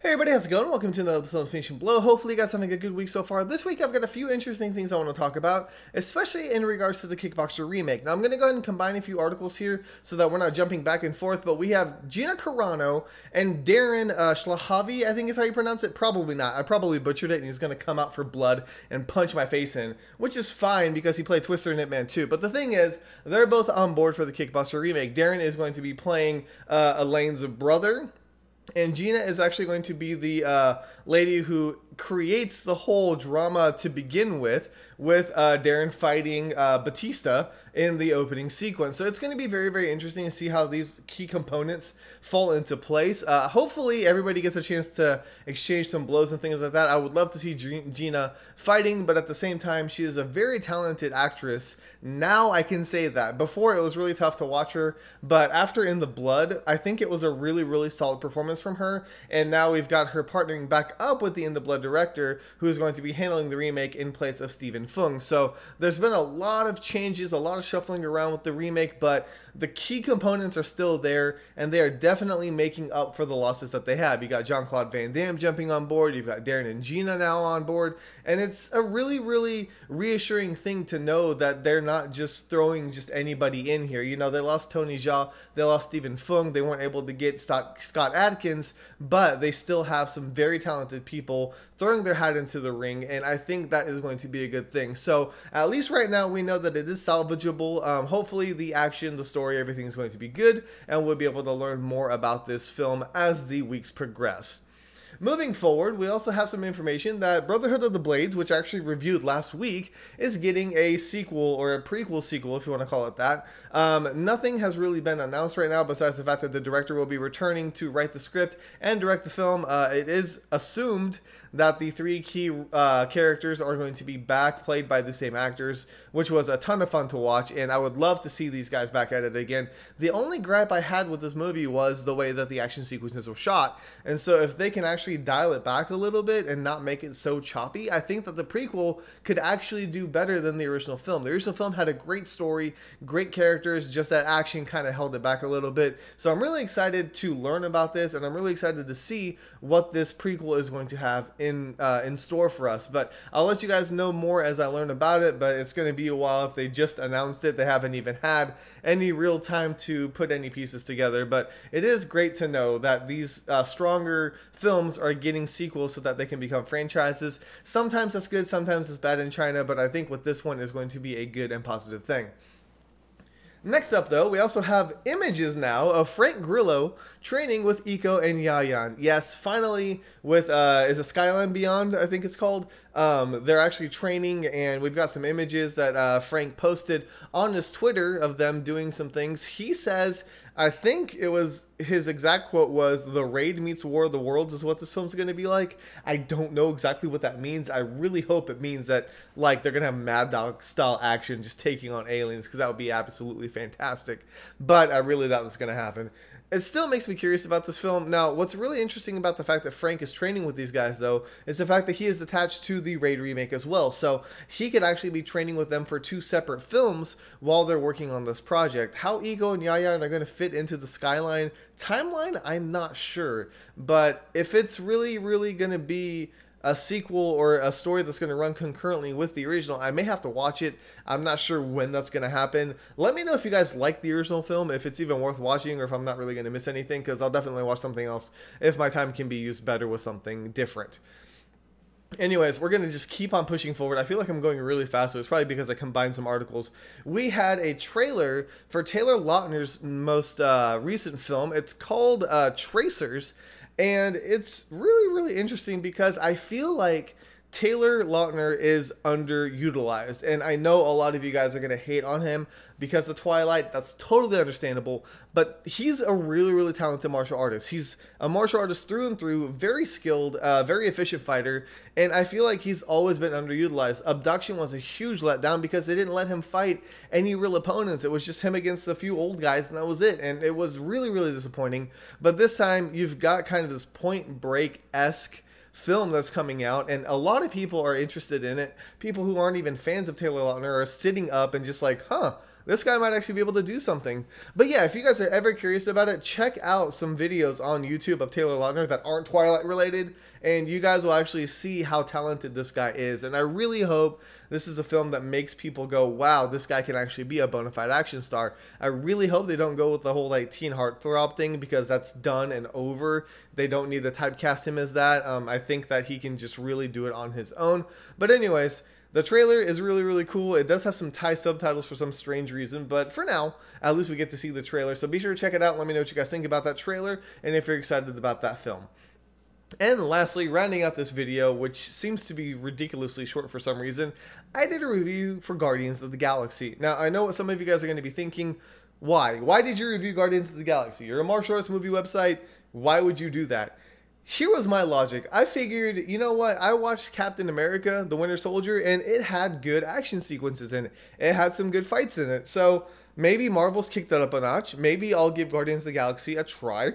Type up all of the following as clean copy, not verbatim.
Hey everybody, how's it going? Welcome to another episode of Finishing Blow. Hopefully you guys are having a good week so far. This week I've got a few interesting things I want to talk about, especially in regards to the Kickboxer remake. Now I'm going to go ahead and combine a few articles here so that we're not jumping back and forth, but we have Gina Carano and Darren Schlahavi, I think is how you pronounce it. Probably not. I probably butchered it and he's going to come out for blood and punch my face in, which is fine because he played Twister in Hitman 2. But the thing is, they're both on board for the Kickboxer remake. Darren is going to be playing Elaine's brother, and Gina is actually going to be the lady who creates the whole drama to begin with Darren fighting Batista in the opening sequence. So it's going to be very, very interesting to see how these key components fall into place. Hopefully everybody gets a chance to exchange some blows and things like that. I would love to see Gina fighting, but at the same time, she is a very talented actress. Now I can say that. Before, it was really tough to watch her, but after In the Blood, I think it was a really, really solid performance from her. And now we've got her partnering back up with the In the Blood director, who is going to be handling the remake in place of Stephen Fung. So there's been a lot of changes, a lot of shuffling around with the remake, but the key components are still there, and they are definitely making up for the losses that they have. You got Jean-Claude Van Damme jumping on board, you've got Darren and Gina now on board, and it's a really, really reassuring thing to know that they're not just throwing just anybody in here. You know, they lost Tony Jaa, they lost Stephen Fung, they weren't able to get Scott Adkins, but they still have some very talented people throwing their hat into the ring, and I think that is going to be a good thing. So at least right now we know that it is salvageable. Hopefully the action, the story, everything is going to be good, and we'll be able to learn more about this film as the weeks progress. Moving forward, we also have some information that Brotherhood of the Blades, which I actually reviewed last week, is getting a sequel, or a prequel sequel, if you want to call it that. Nothing has really been announced right now, besides the fact that the director will be returning to write the script and direct the film. It is assumed that the three key characters are going to be back, played by the same actors, which was a ton of fun to watch, and I would love to see these guys back at it again. The only gripe I had with this movie was the way that the action sequences were shot, and so if they can actually dial it back a little bit and not make it so choppy, I think that the prequel could actually do better than the original film. The original film had a great story, great characters, just that action kind of held it back a little bit. So I'm really excited to learn about this, and I'm really excited to see what this prequel is going to have in store for us. But I'll let you guys know more as I learn about it, but it's going to be a while. If they just announced it, they haven't even had any real time to put any pieces together. But it is great to know that these stronger films are getting sequels so that they can become franchises. Sometimes that's good, sometimes it's bad in China, but I think with this one is going to be a good and positive thing. Next up, though, we also have images now of Frank Grillo training with Iko and Yayan. Yes, finally, with, is it Skyline Beyond, I think it's called? They're actually training, and we've got some images that Frank posted on his Twitter of them doing some things. He says, I think it was, his exact quote was, "The Raid meets War of the Worlds" is what this film's going to be like. I don't know exactly what that means. I really hope it means that, like, they're going to have Mad Dog style action just taking on aliens, because that would be absolutely fantastic. But I really doubt that's going to happen. It still makes me curious about this film. Now, what's really interesting about the fact that Frank is training with these guys, though, is the fact that he is attached to the Raid remake as well. So he could actually be training with them for two separate films while they're working on this project. How Ego and Yaya are going to fit into the Skyline timeline, I'm not sure. But if it's really, really going to be a sequel or a story that's going to run concurrently with the original, I may have to watch it. I'm not sure when that's going to happen. Let me know if you guys like the original film, if it's even worth watching, or if I'm not really going to miss anything, because I'll definitely watch something else if my time can be used better with something different. Anyways, we're going to just keep on pushing forward. I feel like I'm going really fast, so it's probably because I combined some articles. We had a trailer for Taylor Lautner's most recent film. It's called Tracers. And it's really, really interesting because I feel like Taylor Lautner is underutilized. And I know a lot of you guys are going to hate on him because of Twilight. That's totally understandable. But he's a really, really talented martial artist. He's a martial artist through and through, very skilled, very efficient fighter. And I feel like he's always been underutilized. Abduction was a huge letdown because they didn't let him fight any real opponents. It was just him against a few old guys, and that was it. And it was really, really disappointing. But this time, you've got kind of this Point Break-esque film that's coming out, and a lot of people are interested in it. People who aren't even fans of Taylor Lautner are sitting up and just like, huh, this guy might actually be able to do something. But yeah, if you guys are ever curious about it, check out some videos on YouTube of Taylor Lautner that aren't Twilight related, and you guys will actually see how talented this guy is. And I really hope this is a film that makes people go, wow, this guy can actually be a bona fide action star. I really hope they don't go with the whole like teen heartthrob thing, because that's done and over. They don't need to typecast him as that. I think that he can just really do it on his own. But anyways, the trailer is really, really cool. It does have some Thai subtitles for some strange reason, but for now, at least we get to see the trailer. So be sure to check it out. Let me know what you guys think about that trailer and if you're excited about that film. And lastly, rounding out this video, which seems to be ridiculously short for some reason, I did a review for Guardians of the Galaxy. Now, I know what some of you guys are going to be thinking. Why? Why did you review Guardians of the Galaxy? You're a martial arts movie website. Why would you do that? Here was my logic. I figured, you know what? I watched Captain America, the Winter Soldier, and it had good action sequences in it. It had some good fights in it. So maybe Marvel's kicked that up a notch. Maybe I'll give Guardians of the Galaxy a try.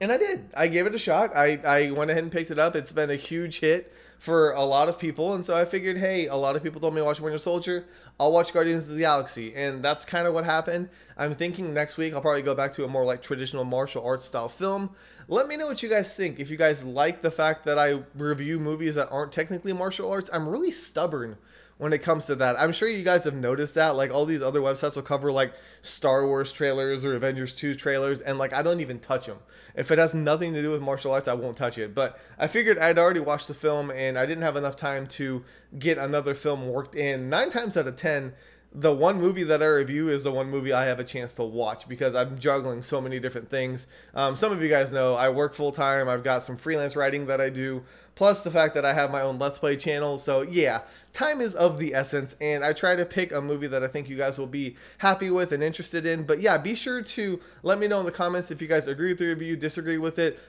And I did. I gave it a shot. I went ahead and picked it up. It's been a huge hit for a lot of people. And so I figured, hey, a lot of people told me to watch Winter Soldier. I'll watch Guardians of the Galaxy. And that's kind of what happened. I'm thinking next week I'll probably go back to a more like traditional martial arts style film. Let me know what you guys think. If you guys like the fact that I review movies that aren't technically martial arts, I'm really stubborn when it comes to that. I'm sure you guys have noticed that. Like, all these other websites will cover like Star Wars trailers or Avengers 2 trailers, and like I don't even touch them. If it has nothing to do with martial arts, I won't touch it. But I figured I'd already watched the film and I didn't have enough time to get another film worked in. 9 times out of 10, the one movie that I review is the one movie I have a chance to watch, because I'm juggling so many different things. Some of you guys know I work full time. I've got some freelance writing that I do, plus the fact that I have my own Let's Play channel. So yeah, time is of the essence, and I try to pick a movie that I think you guys will be happy with and interested in. But yeah, be sure to let me know in the comments if you guys agree with the review, disagree with it.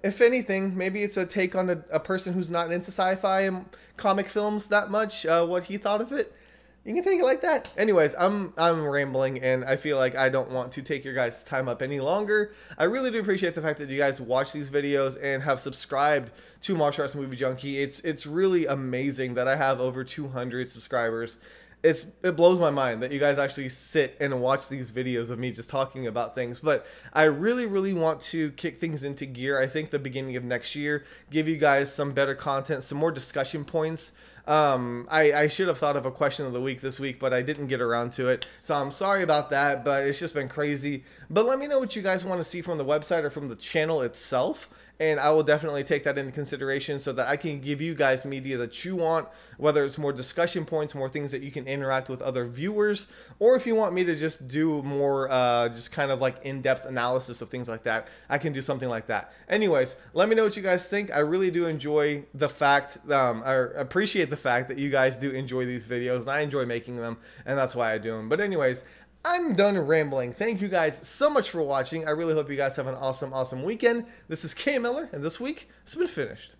If anything, maybe it's a take on a person who's not into sci-fi and comic films that much, what he thought of it. You can take it like that. Anyways, I'm rambling, and I feel like I don't want to take your guys' time up any longer. I really do appreciate the fact that you guys watch these videos and have subscribed to Martial Arts Movie Junkie. It's really amazing that I have over 200 subscribers. It blows my mind that you guys actually sit and watch these videos of me just talking about things. But I really, really want to kick things into gear. I think the beginning of next year, give you guys some better content, some more discussion points. I should have thought of a question of the week this week, but I didn't get around to it. So I'm sorry about that, but it's just been crazy. But let me know what you guys want to see from the website or from the channel itself, and I will definitely take that into consideration so that I can give you guys media that you want, whether it's more discussion points, more things that you can interact with other viewers, or if you want me to just do more just kind of like in-depth analysis of things like that, I can do something like that. Anyways, let me know what you guys think. I really do enjoy the fact, I appreciate the fact that you guys do enjoy these videos, and I enjoy making them, and that's why I do them. But anyways, I'm done rambling. Thank you guys so much for watching. I really hope you guys have an awesome, awesome weekend. This is K Miller, and this week has been finished.